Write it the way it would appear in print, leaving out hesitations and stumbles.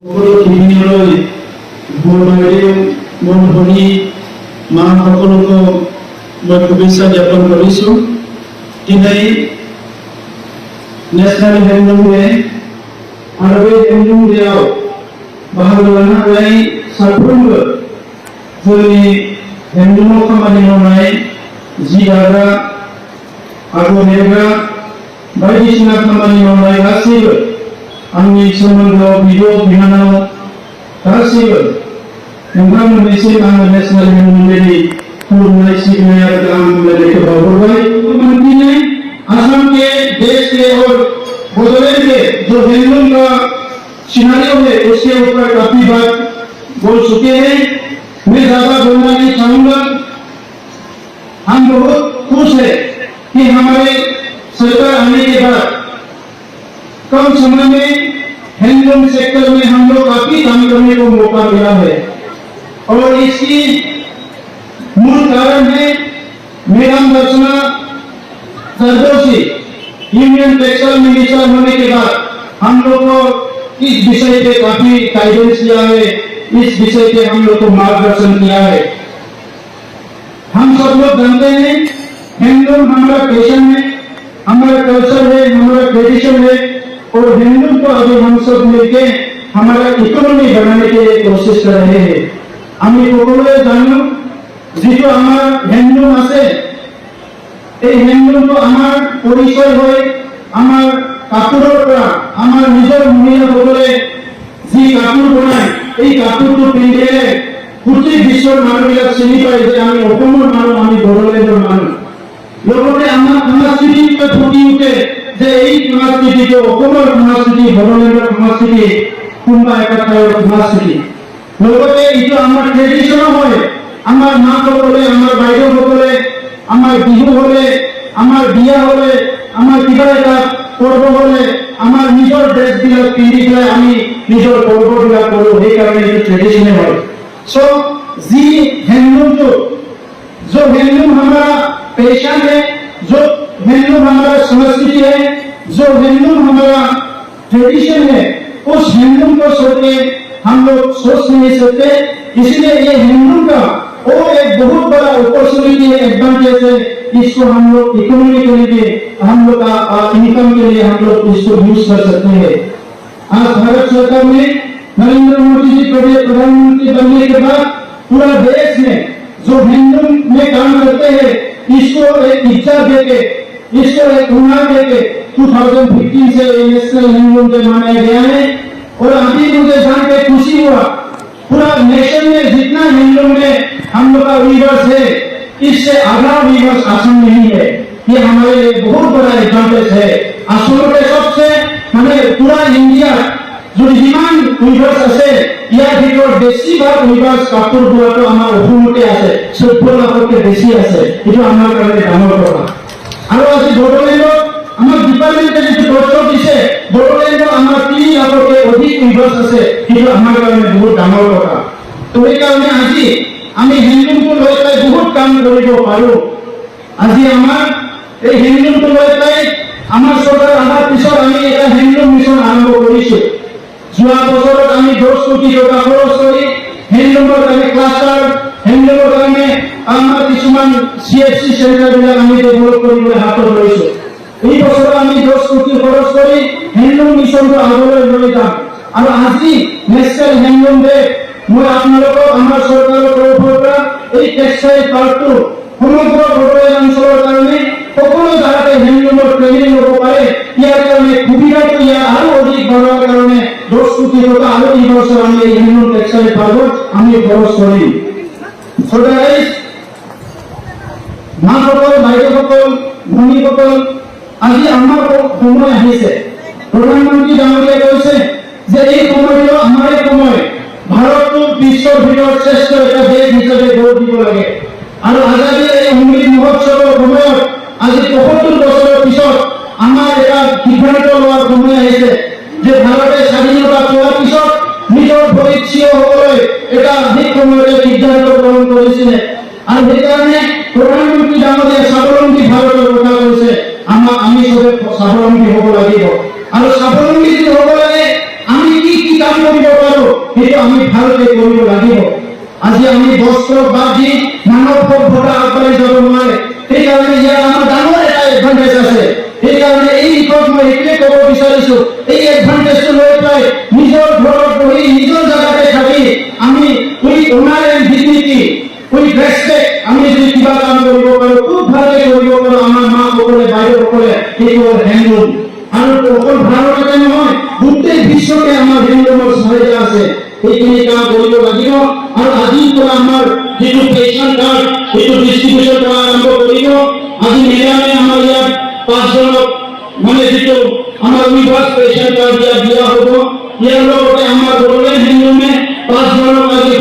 সকলো টিভিলৈ মোৰ বাইদেউ মোৰ ভনী মা সকলোকে মই শুভেচ্ছা জ্ঞাপন কৰিছোঁ। দিनै नेशनल हैंडलूम डे आरो बे हैंडलूम डेआव बाहागो लानो हानाय साफ्रोमबो जोंनि हैंडलूमाव खामानि मावनाय जि दाग्रा आगर एरग्रा बायदिसिना खामानि मावनाय गासैबो आंनि सोमोन्दोआव बिब' बिनानाव गासैबो नोंथांमोननिसिम आङो नेशनल हैंडलूम डेनि खुलुमनाय सिबिनाय आरो गाहाम हामलायनायखौ बावहरबाय। दिनै असम के देश के और बदौलत के जो हैंडलूम का सिनारियो है उसके ऊपर काफी बात बोल चुके हैं। मैं ज्यादा बोलना नहीं चाहूंगा। हम बहुत खुश है कि हमारे सरकार आने के बाद कम समय में हैंडलूम सेक्टर में हम लोग काफी काम करने को मौका मिला है और इसकी मूल कारण है मैडम रचना सरदोशी यूनियन टेक्सटाइल मिनिस्टर होने के बाद हम लोग को इस विषय पे काफी गाइडेंस किया है, इस विषय पे हम लोग को मार्गदर्शन किया है। हम सब लोग जानते हैं हैंडलूम हमारा पैशन है, हमारा कल्चर है, हमारा ट्रेडिशन है और हैंडलूम को अभी हम सब मिलके हमारा इकोनॉमी बनाने के लिए कोशिश कर रहे हैं। আমি সকলোৱে জানো যিটো আমাৰ हैंडलूम আছে এই हैंडलूमটো আমাৰ পৰিচয় হয় আমাৰ কাপোৰৰ পৰা আমাৰ নিজৰ মহিলাসকলে যি কাপোৰ বনায় এই কাপোৰটো পিন্ধিলে গোটেই বিশ্বৰ মানুহবিলাক চিনি পায় যে আমি অসমৰ মানুহ, আমি বড়োলেণ্ডৰ মানুহ। লগতে আমাৰ সংস্কৃতিটো ফুটি উঠে যে এই সংস্কৃতিটো অসমৰ সংস্কৃতি, বড়োলেণ্ডৰ সংস্কৃতি, কোনোবা এটা ঠাইৰ সংস্কৃতি। লগতে এইটো আমাৰ ট্ৰেডিশ্যনো হয়। আমাৰ মাসকলে, আমাৰ বাইদেউসকলে, আমাৰ বিহু হলে, আমাৰ বিয়া হলে, আমাৰ কিবা এটা পৰ্ব হলে আমাৰ নিজৰ ড্ৰেছবিলাক পিন্ধি পেলাই আমি নিজৰ পৰ্ববিলাক কৰোঁ। সেইকাৰণে এইটো ट्रेडिशनल है। सो जी हैंडलूम जो हैंडलूम हमारा पैशन है, जो हैंडलूम हमारा संस्कृति है, जो हैंडलूम हमारा ट्रेडिशन है, उस हैंडलूम को छोड़ के हम लोग सोच नहीं सकते। इसलिए ये हैंडलूम का और एक बहुत बड़ा अपॉर्चुनिटी है, एडवांटेज है। इसको हम लोग इकोनॉमी के लिए, हम लोग का इनकम के लिए हम लोग इसको यूज कर सकते हैं। आज भारत सरकार ने नरेंद्र मोदी जी प्रधानमंत्री बनने के बाद पूरा देश में जो हैंडलूम में काम करते हैं इसको एक इज्जत देके, इसको एक हुनर देके 2015 से नेशनल हैंडलूम डे मनाया गया है। और अभी मुझे जान के खुशी हुआ पूरा नेशन में जितना हैंडलूम में हम लोग का वीवर्स है इससे आधा वीवर्स असम नहीं है। ये हमारे लिए बहुत बड़ा एडवांटेज है। असम के सबसे माने पूरा इंडिया जो जिमान वीवर्स আছে ইয়াৰ ভিতৰত বেছিভাগ वीवर्स কাপোৰ বোৱাটো আমাৰ অসমতে আছে, 14 লাখতকৈ বেছি আছে। এইটো আমাৰ কাৰণে ডাঙৰ কথা। আৰু আজি বড়োলেণ্ডত আমাৰ ডিপাৰ্টমেণ্টে যিটো তথ্য দিছে বড়োলেণ্ডত আমাৰ 3 লাখতকৈ অধিক वीवर्स আছে। এইটো আমাৰ কাৰণে বহুত ডাঙৰ কথা। তো সেইকাৰণে আজি আমি हैंडलूमটো লৈ পেলাই বহুত কাম কৰিব পাৰোঁ। আজি আমাৰ এই हैंडलूमটো লৈ পেলাই আমাৰ চৰকাৰ অহাৰ পিছত আমি এটা हैंडलूम মিছন আৰম্ভ কৰিছোঁ। যোৱা বছৰত আমি 10 কোটি টকা খৰচ কৰি हैंडलूমৰ কাৰণে ক্লাষ্টাৰ, हैंडलूমৰ কাৰণে আমাৰ কিছুমান CFC চেণ্টাৰবিলাক আমি ডেভেলপ কৰিবলৈ হাতত লৈছোঁ। এই বছৰ আমি 10 কোটি খৰচ কৰি हैंडलूम মিছনটো আগলৈ লৈ যাম। আৰু আজি নেশ্যনেল हैंडलूम ডে মই আপোনালোকক আমাৰ চৰকাৰৰ তৰফৰ পৰা এই টেক্সটাইল পাৰ্কটো সমগ্ৰ বড়োলেণ্ড অঞ্চলৰ কাৰণে সকলো জাগাতে हैंडलूমৰ ট্ৰেইনিং হ'ব পাৰে। ইয়াৰ কাৰণে সুবিধাটো ইয়াৰ আৰু অধিক বঢ়াৰ কাৰণে 10 কোটি টকা আৰু এই বছৰ আমি এই हैंडलूम টেক্সটাইল পাৰ্কত আমি খৰচ কৰিম। So guys, মাসকল, বাইদেউসকল, ভনীসকল, আজি আমাৰ সময় আহিছে। প্ৰধানমন্ত্ৰী ডাঙৰীয়াই কৈছে যে এই সময়টো আমাৰ সময়, ভাৰতক বিশ্বৰ ভিতৰত শ্ৰেষ্ঠ এটা দেশ হিচাপে গঢ় দিব লাগে। আৰু আজাদীৰ এই অমৃত মহোৎসৱৰ সময়ত আজি ৭৫ বছৰৰ পিছত আমাৰ এটা সিদ্ধান্ত লোৱাৰ সময় আহিছে যে ভাৰতে স্বাধীনতা পোৱাৰ পিছত নিজৰ ভৰিত থিয় হ'বলৈ এটা অধিক সময়তে সিদ্ধান্ত গ্ৰহণ কৰিছিলে। আৰু সেইকাৰণে প্ৰধানমন্ত্ৰী ডাঙৰীয়াই স্বাৱলম্বী ভাৰতৰ কথা কৈছে। আমি চবে স্বাৱলম্বী হ'ব লাগিব। আৰু স্বাৱলম্বী হ'ব লাগে আমি কি কাম কৰিব পাৰোঁ সেইটো আমি ভালকৈ কৰিব লাগিব। আজি আমি বস্ত্ৰ বাদ দি মানৱ সভ্যতা আগবাঢ়ি যাব নোৱাৰে। সেইকাৰণে ইয়াৰ আমাৰ ডাঙৰ এটা এডভান্টেজ আছে। সেইকাৰণে এই দিশত মই এইটোৱে ক'ব বিচাৰিছো, এই এডভান্টেজটো লৈ পেলাই নিজৰ ঘৰত বহি নিজৰ জেগাতে থাকি আমি উইথ অনাৰ এণ্ড ডিগনিটি উইথ ৰেছপেক্ট আমি যদি কিবা কাম কৰিব পাৰোঁ, খুব ভালকৈ কৰিব পাৰোঁ, আমাৰ মাসকলে বাইদেউসকলে, সেইটো হ'ল হেণ্ডলুম। আৰু অকল ভাৰততে নহয়, গোটেই বিশ্বতে আমাৰ হেণ্ডলুমৰ চাহিদা আছে। সেইখিনি কাম কৰিব লাগিব। আৰু আজিৰ পৰা আমাৰ যিটো পেঞ্চন কাৰ্ড সেইটো ডিষ্ট্ৰিবিউচন কৰা আৰম্ভ কৰিব। আজি মেডামে আমাৰ ইয়াত 5 জনক মানে যিটো আমাৰ উইভাৰ্ছ পেঞ্চন কাৰ্ড দিয়া হ'ব। ইয়াৰ লগতে আমাৰ বড়োলেণ্ড হেণ্ডলুমে 5 জনক আজি